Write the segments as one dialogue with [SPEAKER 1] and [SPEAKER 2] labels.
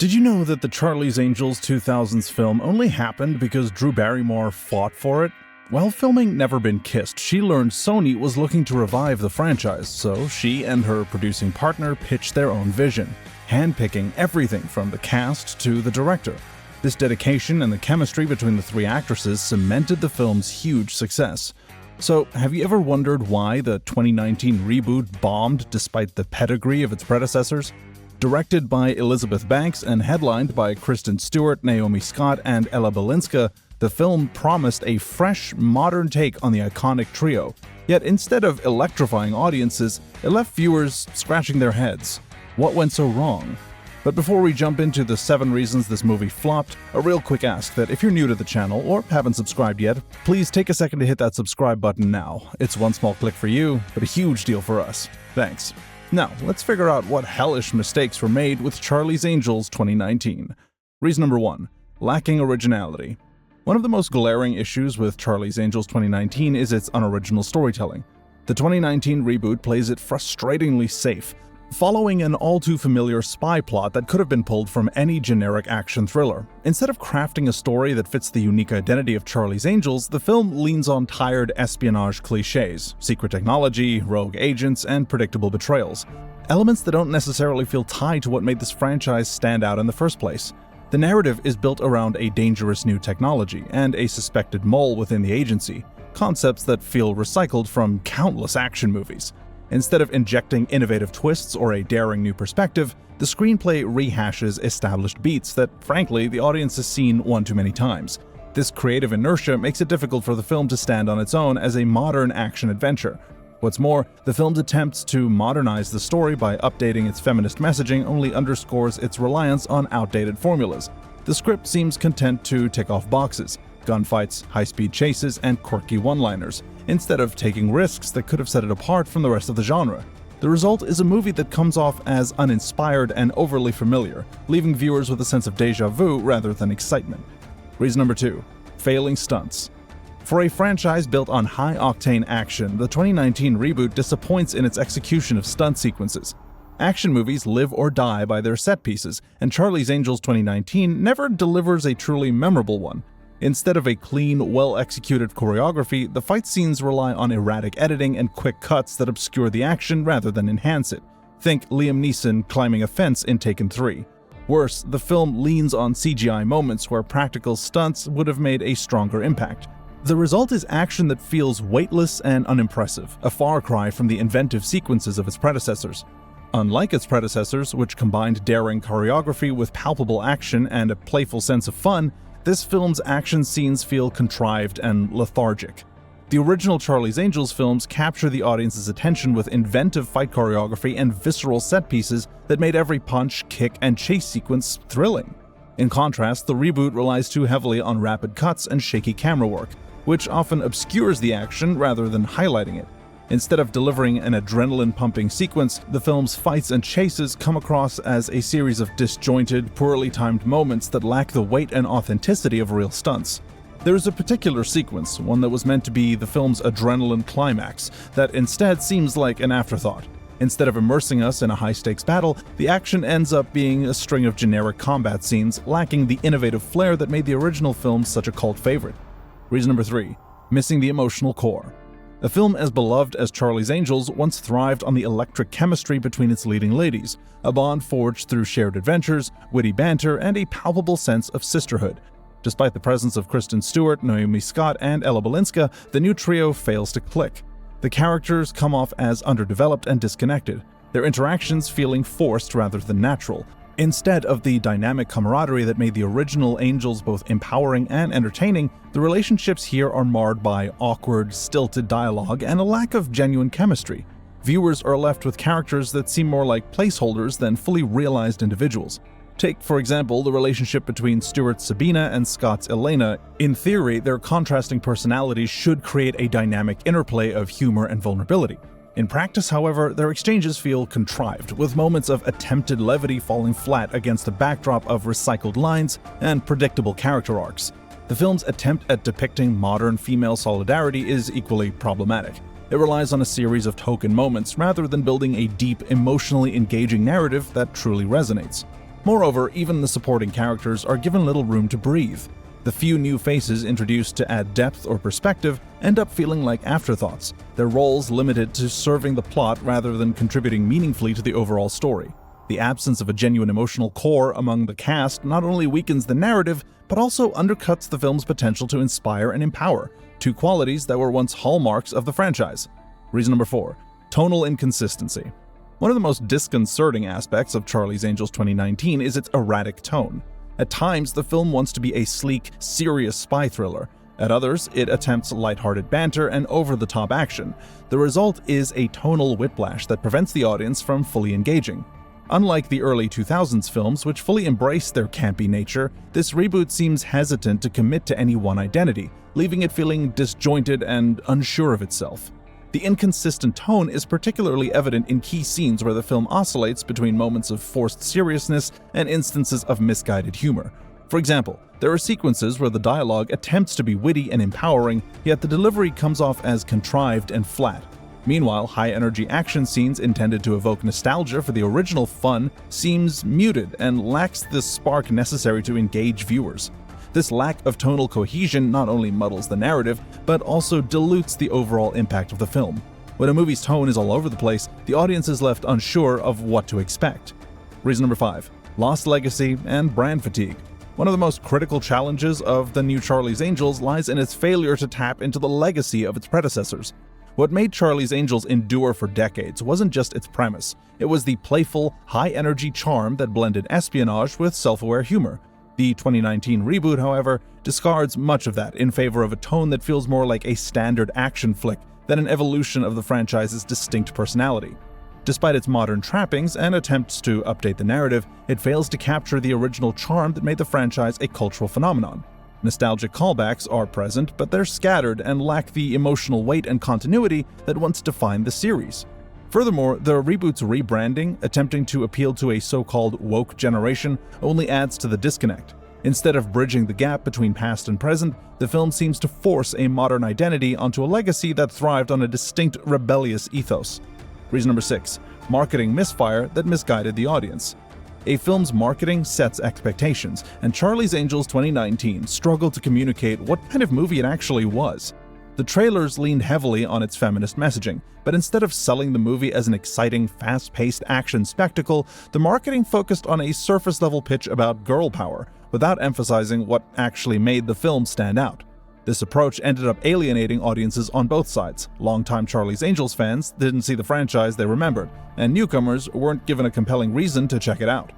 [SPEAKER 1] Did you know that the Charlie's Angels 2000s film only happened because Drew Barrymore fought for it? While filming Never Been Kissed, she learned Sony was looking to revive the franchise, so she and her producing partner pitched their own vision, handpicking everything from the cast to the director. This dedication and the chemistry between the three actresses cemented the film's huge success. So, have you ever wondered why the 2019 reboot bombed despite the pedigree of its predecessors? Directed by Elizabeth Banks and headlined by Kristen Stewart, Naomi Scott, and Ella Balinska, the film promised a fresh, modern take on the iconic trio. Yet instead of electrifying audiences, it left viewers scratching their heads. What went so wrong? But before we jump into the 7 reasons this movie flopped, a real quick ask that if you're new to the channel or haven't subscribed yet, please take a second to hit that subscribe button now. It's one small click for you, but a huge deal for us. Thanks. Now, let's figure out what hellish mistakes were made with Charlie's Angels 2019. Reason number 1. Lacking originality. One of the most glaring issues with Charlie's Angels 2019 is its unoriginal storytelling. The 2019 reboot plays it frustratingly safe, following an all-too-familiar spy plot that could have been pulled from any generic action thriller. Instead of crafting a story that fits the unique identity of Charlie's Angels, the film leans on tired espionage cliches, secret technology, rogue agents, and predictable betrayals. Elements that don't necessarily feel tied to what made this franchise stand out in the first place. The narrative is built around a dangerous new technology and a suspected mole within the agency, concepts that feel recycled from countless action movies. Instead of injecting innovative twists or a daring new perspective, the screenplay rehashes established beats that, frankly, the audience has seen one too many times. This creative inertia makes it difficult for the film to stand on its own as a modern action-adventure. What's more, the film's attempts to modernize the story by updating its feminist messaging only underscores its reliance on outdated formulas. The script seems content to tick off boxes: gunfights, high-speed chases, and quirky one-liners, instead of taking risks that could have set it apart from the rest of the genre. The result is a movie that comes off as uninspired and overly familiar, leaving viewers with a sense of déjà vu rather than excitement. Reason number 2. Failing stunts. For a franchise built on high-octane action, the 2019 reboot disappoints in its execution of stunt sequences. Action movies live or die by their set pieces, and Charlie's Angels 2019 never delivers a truly memorable one. Instead of a clean, well-executed choreography, the fight scenes rely on erratic editing and quick cuts that obscure the action rather than enhance it. Think Liam Neeson climbing a fence in Taken 3. Worse, the film leans on CGI moments where practical stunts would have made a stronger impact. The result is action that feels weightless and unimpressive, a far cry from the inventive sequences of its predecessors. Unlike its predecessors, which combined daring choreography with palpable action and a playful sense of fun, this film's action scenes feel contrived and lethargic. The original Charlie's Angels films capture the audience's attention with inventive fight choreography and visceral set pieces that made every punch, kick, and chase sequence thrilling. In contrast, the reboot relies too heavily on rapid cuts and shaky camera work, which often obscures the action rather than highlighting it. Instead of delivering an adrenaline-pumping sequence, the film's fights and chases come across as a series of disjointed, poorly timed moments that lack the weight and authenticity of real stunts. There is a particular sequence, one that was meant to be the film's adrenaline climax, that instead seems like an afterthought. Instead of immersing us in a high-stakes battle, the action ends up being a string of generic combat scenes, lacking the innovative flair that made the original film such a cult favorite. Reason number 3. Missing the emotional core. A film as beloved as Charlie's Angels once thrived on the electric chemistry between its leading ladies, a bond forged through shared adventures, witty banter, and a palpable sense of sisterhood. Despite the presence of Kristen Stewart, Naomi Scott, and Ella Balinska, the new trio fails to click. The characters come off as underdeveloped and disconnected, their interactions feeling forced rather than natural. Instead of the dynamic camaraderie that made the original Angels both empowering and entertaining, the relationships here are marred by awkward, stilted dialogue and a lack of genuine chemistry. Viewers are left with characters that seem more like placeholders than fully realized individuals. Take, for example, the relationship between Stewart's Sabina and Scott's Elena. In theory, their contrasting personalities should create a dynamic interplay of humor and vulnerability. In practice, however, their exchanges feel contrived, with moments of attempted levity falling flat against a backdrop of recycled lines and predictable character arcs. The film's attempt at depicting modern female solidarity is equally problematic. It relies on a series of token moments rather than building a deep, emotionally engaging narrative that truly resonates. Moreover, even the supporting characters are given little room to breathe. The few new faces introduced to add depth or perspective end up feeling like afterthoughts, their roles limited to serving the plot rather than contributing meaningfully to the overall story. The absence of a genuine emotional core among the cast not only weakens the narrative, but also undercuts the film's potential to inspire and empower, two qualities that were once hallmarks of the franchise. Reason number 4. Tonal inconsistency. One of the most disconcerting aspects of Charlie's Angels 2019 is its erratic tone. At times, the film wants to be a sleek, serious spy thriller. At others, it attempts lighthearted banter and over-the-top action. The result is a tonal whiplash that prevents the audience from fully engaging. Unlike the early 2000s films, which fully embraced their campy nature, this reboot seems hesitant to commit to any one identity, leaving it feeling disjointed and unsure of itself. The inconsistent tone is particularly evident in key scenes where the film oscillates between moments of forced seriousness and instances of misguided humor. For example, there are sequences where the dialogue attempts to be witty and empowering, yet the delivery comes off as contrived and flat. Meanwhile, high-energy action scenes intended to evoke nostalgia for the original fun seems muted and lacks the spark necessary to engage viewers. This lack of tonal cohesion not only muddles the narrative, but also dilutes the overall impact of the film. When a movie's tone is all over the place, the audience is left unsure of what to expect. Reason number 5. Lost legacy and brand fatigue. One of the most critical challenges of the new Charlie's Angels lies in its failure to tap into the legacy of its predecessors. What made Charlie's Angels endure for decades wasn't just its premise, it was the playful, high-energy charm that blended espionage with self-aware humor. The 2019 reboot, however, discards much of that in favor of a tone that feels more like a standard action flick than an evolution of the franchise's distinct personality. Despite its modern trappings and attempts to update the narrative, it fails to capture the original charm that made the franchise a cultural phenomenon. Nostalgic callbacks are present, but they're scattered and lack the emotional weight and continuity that once defined the series. Furthermore, the reboot's rebranding, attempting to appeal to a so-called woke generation, only adds to the disconnect. Instead of bridging the gap between past and present, the film seems to force a modern identity onto a legacy that thrived on a distinct rebellious ethos. Reason number 6. Marketing misfire that misguided the audience. A film's marketing sets expectations, and Charlie's Angels 2019 struggled to communicate what kind of movie it actually was. The trailers leaned heavily on its feminist messaging, but instead of selling the movie as an exciting, fast-paced action spectacle, the marketing focused on a surface-level pitch about girl power, without emphasizing what actually made the film stand out. This approach ended up alienating audiences on both sides. Longtime Charlie's Angels fans didn't see the franchise they remembered, and newcomers weren't given a compelling reason to check it out.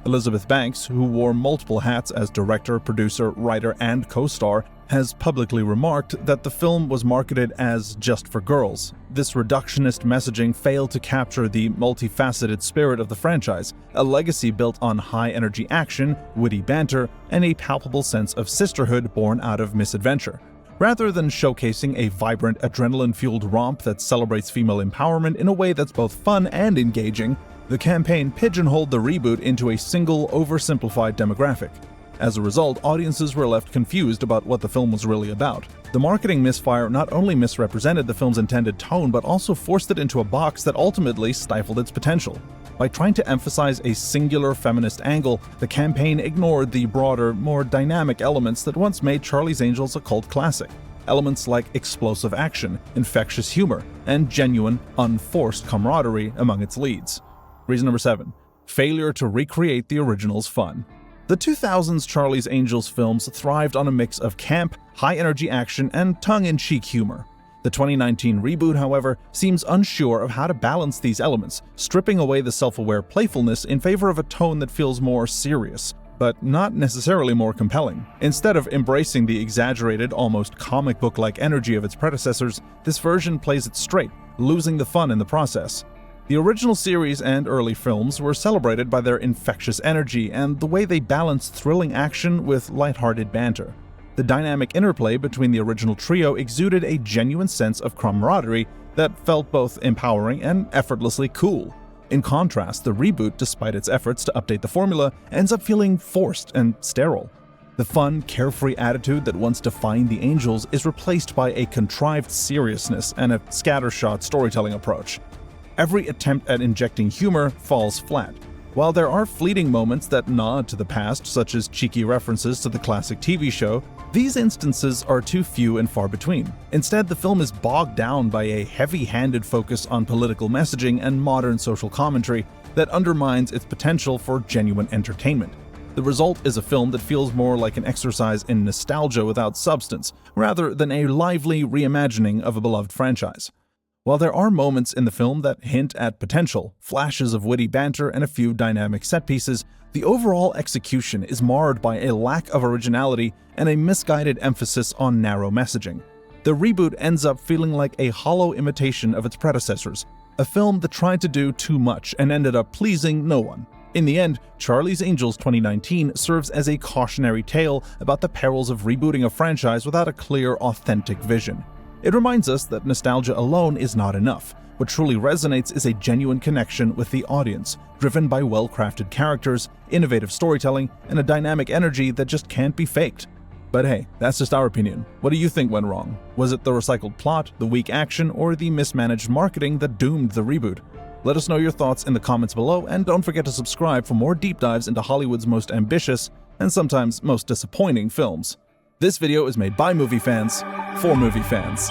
[SPEAKER 1] Elizabeth Banks, who wore multiple hats as director, producer, writer, and co-star, has publicly remarked that the film was marketed as just for girls. This reductionist messaging failed to capture the multifaceted spirit of the franchise, a legacy built on high-energy action, witty banter, and a palpable sense of sisterhood born out of misadventure. Rather than showcasing a vibrant, adrenaline-fueled romp that celebrates female empowerment in a way that's both fun and engaging, the campaign pigeonholed the reboot into a single, oversimplified demographic. As a result, audiences were left confused about what the film was really about. The marketing misfire not only misrepresented the film's intended tone, but also forced it into a box that ultimately stifled its potential. By trying to emphasize a singular feminist angle, the campaign ignored the broader, more dynamic elements that once made Charlie's Angels a cult classic. Elements like explosive action, infectious humor, and genuine, unforced camaraderie among its leads. Reason number 7. Failure to recreate the original's fun. The 2000s Charlie's Angels films thrived on a mix of camp, high-energy action, and tongue-in-cheek humor. The 2019 reboot, however, seems unsure of how to balance these elements, stripping away the self-aware playfulness in favor of a tone that feels more serious, but not necessarily more compelling. Instead of embracing the exaggerated, almost comic book-like energy of its predecessors, this version plays it straight, losing the fun in the process. The original series and early films were celebrated by their infectious energy and the way they balanced thrilling action with lighthearted banter. The dynamic interplay between the original trio exuded a genuine sense of camaraderie that felt both empowering and effortlessly cool. In contrast, the reboot, despite its efforts to update the formula, ends up feeling forced and sterile. The fun, carefree attitude that once defined the Angels is replaced by a contrived seriousness and a scattershot storytelling approach. Every attempt at injecting humor falls flat. While there are fleeting moments that nod to the past, such as cheeky references to the classic TV show, these instances are too few and far between. Instead, the film is bogged down by a heavy-handed focus on political messaging and modern social commentary that undermines its potential for genuine entertainment. The result is a film that feels more like an exercise in nostalgia without substance, rather than a lively reimagining of a beloved franchise. While there are moments in the film that hint at potential, flashes of witty banter, and a few dynamic set pieces, the overall execution is marred by a lack of originality and a misguided emphasis on narrow messaging. The reboot ends up feeling like a hollow imitation of its predecessors, a film that tried to do too much and ended up pleasing no one. In the end, Charlie's Angels 2019 serves as a cautionary tale about the perils of rebooting a franchise without a clear, authentic vision. It reminds us that nostalgia alone is not enough. What truly resonates is a genuine connection with the audience, driven by well-crafted characters, innovative storytelling, and a dynamic energy that just can't be faked. But hey, that's just our opinion. What do you think went wrong? Was it the recycled plot, the weak action, or the mismanaged marketing that doomed the reboot? Let us know your thoughts in the comments below, and don't forget to subscribe for more deep dives into Hollywood's most ambitious and sometimes most disappointing films. This video is made by movie fans for movie fans.